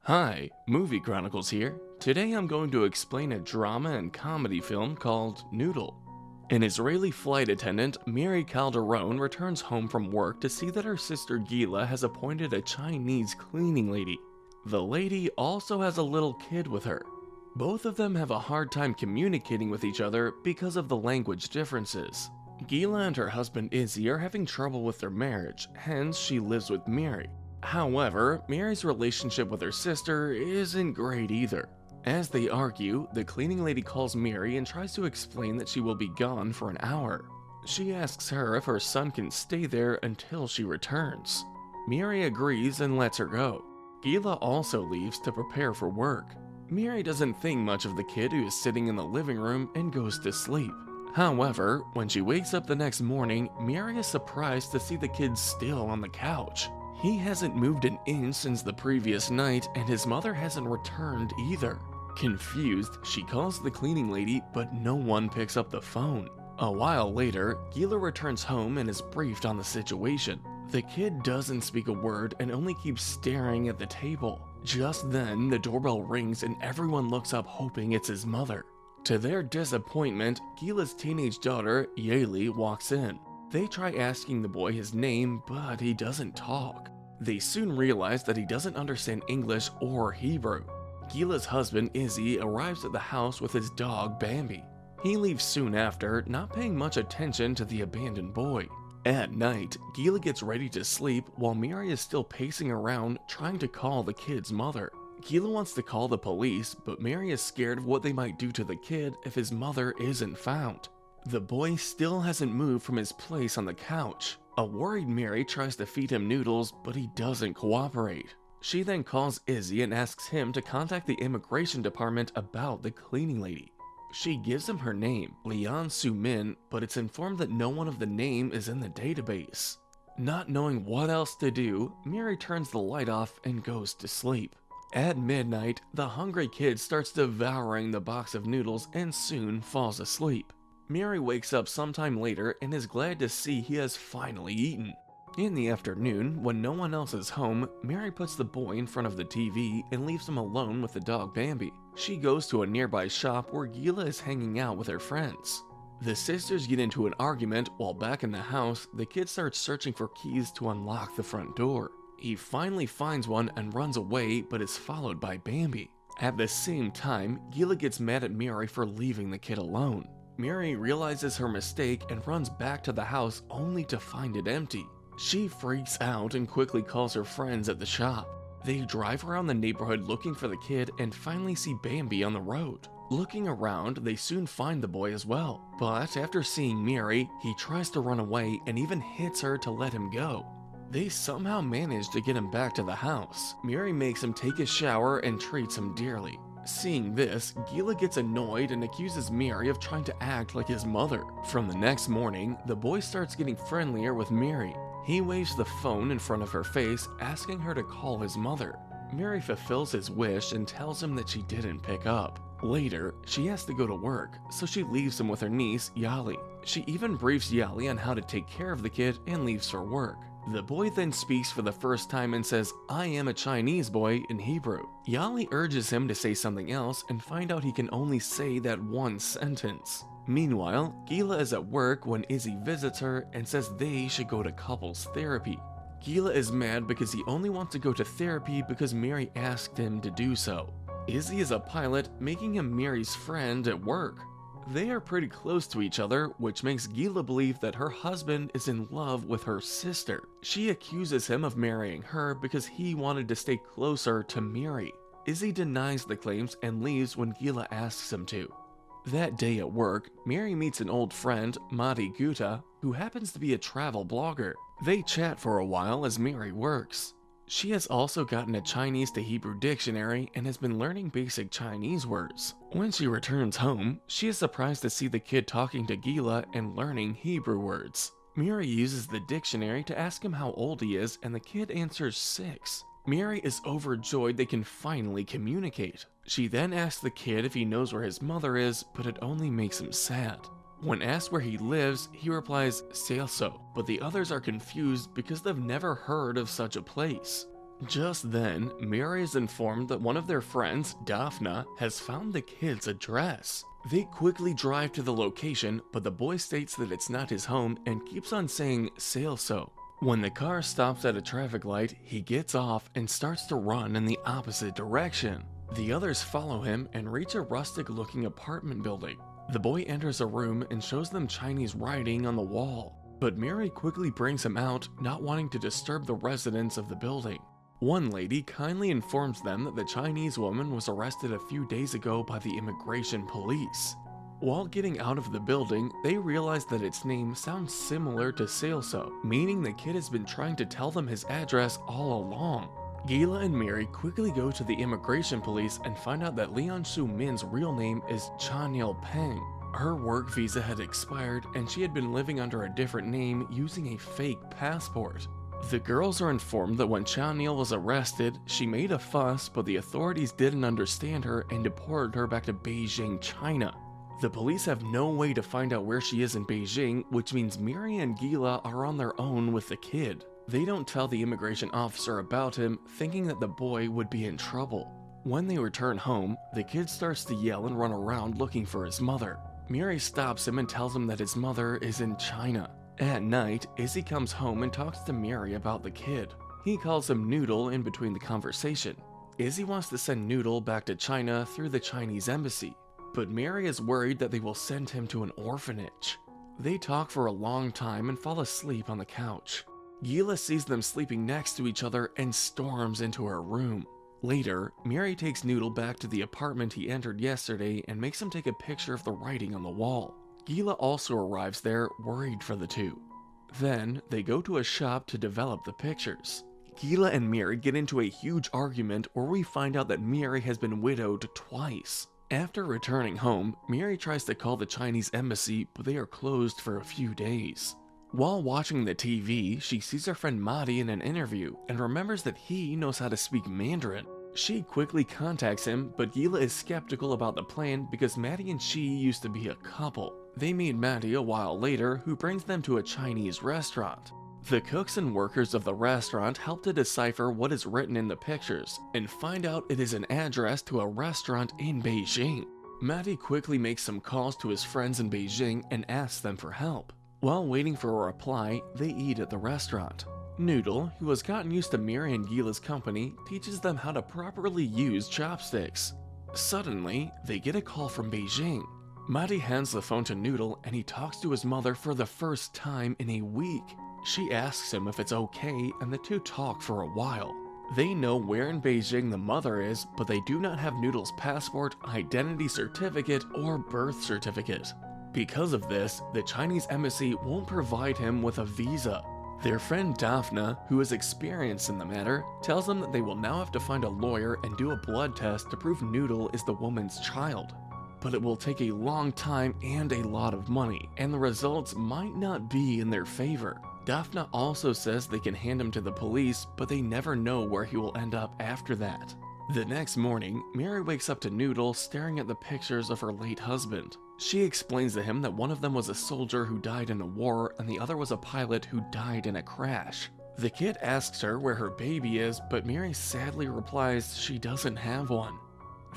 Hi, Movie Chronicles here. Today I'm going to explain a drama and comedy film called Noodle. An Israeli flight attendant, Miri Calderon, returns home from work to see that her sister Gila has appointed a Chinese cleaning lady. The lady also has a little kid with her. Both of them have a hard time communicating with each other because of the language differences. Gila and her husband Izzy are having trouble with their marriage, hence she lives with Miri. However, Mary's relationship with her sister isn't great either. As they argue, the cleaning lady calls Miri and tries to explain that she will be gone for an hour. She asks her if her son can stay there until she returns. Miri agrees and lets her go. Gila also leaves to prepare for work. Miri doesn't think much of the kid who is sitting in the living room and goes to sleep. However, when she wakes up the next morning, Miri is surprised to see the kid still on the couch. He hasn't moved an inch since the previous night, and his mother hasn't returned either. Confused, she calls the cleaning lady, but no one picks up the phone. A while later, Gila returns home and is briefed on the situation. The kid doesn't speak a word and only keeps staring at the table. Just then, the doorbell rings and everyone looks up hoping it's his mother. To their disappointment, Gila's teenage daughter, Yaeli, walks in. They try asking the boy his name, but he doesn't talk. They soon realize that he doesn't understand English or Hebrew. Gila's husband, Izzy, arrives at the house with his dog, Bambi. He leaves soon after, not paying much attention to the abandoned boy. At night, Gila gets ready to sleep while Miri is still pacing around trying to call the kid's mother. Gila wants to call the police, but Miri is scared of what they might do to the kid if his mother isn't found. The boy still hasn't moved from his place on the couch. A worried Miri tries to feed him noodles, but he doesn't cooperate. She then calls Izzy and asks him to contact the immigration department about the cleaning lady. She gives him her name, Lian Su Min, but it's informed that no one of the name is in the database. Not knowing what else to do, Miri turns the light off and goes to sleep. At midnight, the hungry kid starts devouring the box of noodles and soon falls asleep. Miri wakes up sometime later and is glad to see he has finally eaten. In the afternoon, when no one else is home, Miri puts the boy in front of the TV and leaves him alone with the dog Bambi. She goes to a nearby shop where Gila is hanging out with her friends. The sisters get into an argument while back in the house, the kid starts searching for keys to unlock the front door. He finally finds one and runs away, but is followed by Bambi. At the same time, Gila gets mad at Miri for leaving the kid alone. Miri realizes her mistake and runs back to the house only to find it empty. She freaks out and quickly calls her friends at the shop. They drive around the neighborhood looking for the kid and finally see Bambi on the road. Looking around, they soon find the boy as well, but after seeing Miri, he tries to run away and even hits her to let him go. They somehow manage to get him back to the house. Miri makes him take a shower and treats him dearly. Seeing this, Gila gets annoyed and accuses Miri of trying to act like his mother. From the next morning, the boy starts getting friendlier with Miri. He waves the phone in front of her face, asking her to call his mother. Miri fulfills his wish and tells him that she didn't pick up. Later, she has to go to work, so she leaves him with her niece, Yali. She even briefs Yali on how to take care of the kid and leaves for work. The boy then speaks for the first time and says, "I am a Chinese boy" in Hebrew. Yali urges him to say something else and find out he can only say that one sentence. Meanwhile, Gila is at work when Izzy visits her and says they should go to couples therapy. Gila is mad because he only wants to go to therapy because Miri asked him to do so. Izzy is a pilot, making him Miri's friend at work. They are pretty close to each other, which makes Gila believe that her husband is in love with her sister. She accuses him of marrying her because he wanted to stay closer to Miri. Izzy denies the claims and leaves when Gila asks him to. That day at work, Miri meets an old friend, Madi Guta, who happens to be a travel blogger. They chat for a while as Miri works. She has also gotten a Chinese to Hebrew dictionary and has been learning basic Chinese words. When she returns home, she is surprised to see the kid talking to Gila and learning Hebrew words. Miri uses the dictionary to ask him how old he is, and the kid answers 6. Miri is overjoyed they can finally communicate. She then asks the kid if he knows where his mother is, but it only makes him sad. When asked where he lives, he replies Celso, but the others are confused because they've never heard of such a place. Just then, Miri is informed that one of their friends, Daphna, has found the kid's address. They quickly drive to the location, but the boy states that it's not his home and keeps on saying "sail so." When the car stops at a traffic light, he gets off and starts to run in the opposite direction. The others follow him and reach a rustic-looking apartment building. The boy enters a room and shows them Chinese writing on the wall, but Miri quickly brings him out, not wanting to disturb the residents of the building. One lady kindly informs them that the Chinese woman was arrested a few days ago by the immigration police. While getting out of the building, they realize that its name sounds similar to Sailso, meaning the kid has been trying to tell them his address all along. Gila and Miri quickly go to the immigration police and find out that Leon Shu Min's real name is Chanyeol Peng. Her work visa had expired and she had been living under a different name using a fake passport. The girls are informed that when Chanyeol was arrested, she made a fuss, but the authorities didn't understand her and deported her back to Beijing, China. The police have no way to find out where she is in Beijing, which means Miri and Gila are on their own with the kid. They don't tell the immigration officer about him, thinking that the boy would be in trouble. When they return home, the kid starts to yell and run around looking for his mother. Miri stops him and tells him that his mother is in China. At night, Izzy comes home and talks to Miri about the kid. He calls him Noodle in between the conversation. Izzy wants to send Noodle back to China through the Chinese embassy, but Miri is worried that they will send him to an orphanage. They talk for a long time and fall asleep on the couch. Gila sees them sleeping next to each other and storms into her room. Later, Miri takes Noodle back to the apartment he entered yesterday and makes him take a picture of the writing on the wall. Gila also arrives there, worried for the two. Then, they go to a shop to develop the pictures. Gila and Miri get into a huge argument where we find out that Miri has been widowed twice. After returning home, Miri tries to call the Chinese embassy, but they are closed for a few days. While watching the TV, she sees her friend Madi in an interview and remembers that he knows how to speak Mandarin. She quickly contacts him, but Gila is skeptical about the plan because Maddie and she used to be a couple. They meet Maddie a while later, who brings them to a Chinese restaurant. The cooks and workers of the restaurant help to decipher what is written in the pictures and find out it is an address to a restaurant in Beijing. Maddie quickly makes some calls to his friends in Beijing and asks them for help. While waiting for a reply, they eat at the restaurant. Noodle, who has gotten used to Miri and Gila's company, teaches them how to properly use chopsticks. Suddenly, they get a call from Beijing. Maddie hands the phone to Noodle and he talks to his mother for the first time in a week. She asks him if it's okay and the two talk for a while. They know where in Beijing the mother is, but they do not have Noodle's passport, identity certificate, or birth certificate. Because of this, the Chinese embassy won't provide him with a visa. Their friend Daphna, who is experienced in the matter, tells them that they will now have to find a lawyer and do a blood test to prove Noodle is the woman's child. But it will take a long time and a lot of money, and the results might not be in their favor. Daphna also says they can hand him to the police, but they never know where he will end up after that. The next morning, Miri wakes up to Noodle staring at the pictures of her late husband. She explains to him that one of them was a soldier who died in a war and the other was a pilot who died in a crash. The kid asks her where her baby is, but Miri sadly replies she doesn't have one.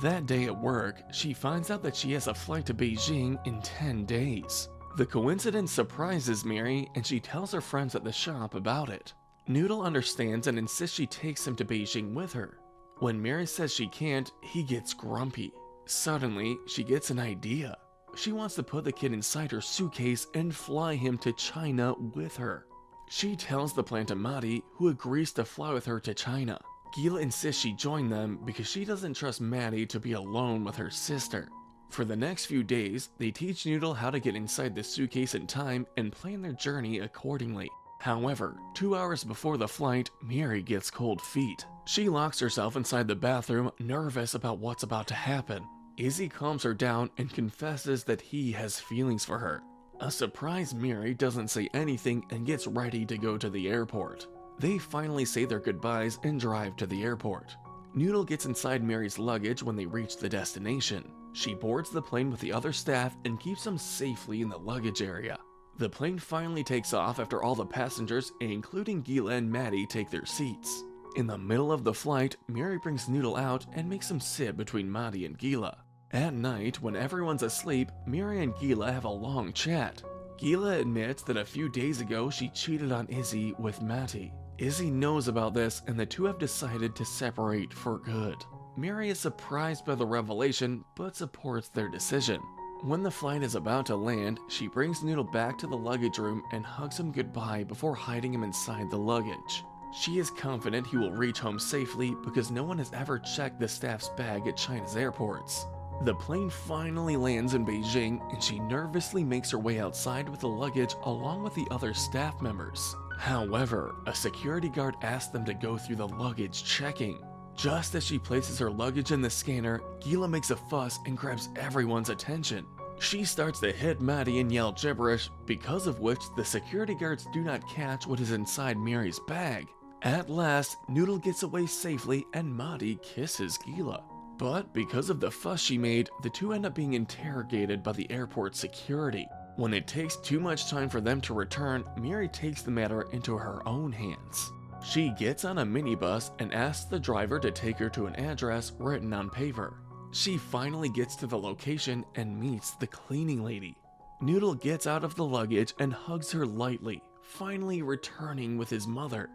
That day at work, she finds out that she has a flight to Beijing in 10 days. The coincidence surprises Miri and she tells her friends at the shop about it. Noodle understands and insists she takes him to Beijing with her. When Miri says she can't, he gets grumpy. Suddenly, she gets an idea. She wants to put the kid inside her suitcase and fly him to China with her. She tells the plan to Madi, who agrees to fly with her to China. Gila insists she join them because she doesn't trust Maddie to be alone with her sister. For the next few days, they teach Noodle how to get inside the suitcase in time and plan their journey accordingly. However, 2 hours before the flight, Miri gets cold feet. She locks herself inside the bathroom, nervous about what's about to happen. Izzy calms her down and confesses that he has feelings for her. A surprised Miri doesn't say anything and gets ready to go to the airport. They finally say their goodbyes and drive to the airport. Noodle gets inside Miri's luggage when they reach the destination. She boards the plane with the other staff and keeps them safely in the luggage area. The plane finally takes off after all the passengers, including Gila and Maddie, take their seats. In the middle of the flight, Miri brings Noodle out and makes him sit between Madi and Gila. At night, when everyone's asleep, Miri and Gila have a long chat. Gila admits that a few days ago she cheated on Izzy with Mati. Izzy knows about this and the two have decided to separate for good. Miri is surprised by the revelation but supports their decision. When the flight is about to land, she brings Noodle back to the luggage room and hugs him goodbye before hiding him inside the luggage. She is confident he will reach home safely because no one has ever checked the staff's bag at China's airports. The plane finally lands in Beijing and she nervously makes her way outside with the luggage along with the other staff members. However, a security guard asks them to go through the luggage checking. Just as she places her luggage in the scanner, Gila makes a fuss and grabs everyone's attention. She starts to hit Maddie and yell gibberish, because of which the security guards do not catch what is inside Miri's bag. At last, Noodle gets away safely and Maddie kisses Gila. But because of the fuss she made, the two end up being interrogated by the airport security. When it takes too much time for them to return, Miri takes the matter into her own hands. She gets on a minibus and asks the driver to take her to an address written on paper. She finally gets to the location and meets the cleaning lady. Noodle gets out of the luggage and hugs her lightly, finally returning with his mother.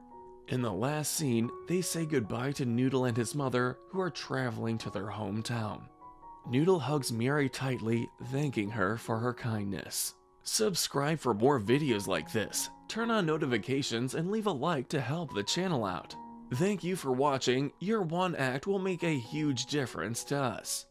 In the last scene, they say goodbye to Noodle and his mother, who are traveling to their hometown. Noodle hugs Miri tightly, thanking her for her kindness. Subscribe for more videos like this, turn on notifications, and leave a like to help the channel out. Thank you for watching. Your one act will make a huge difference to us.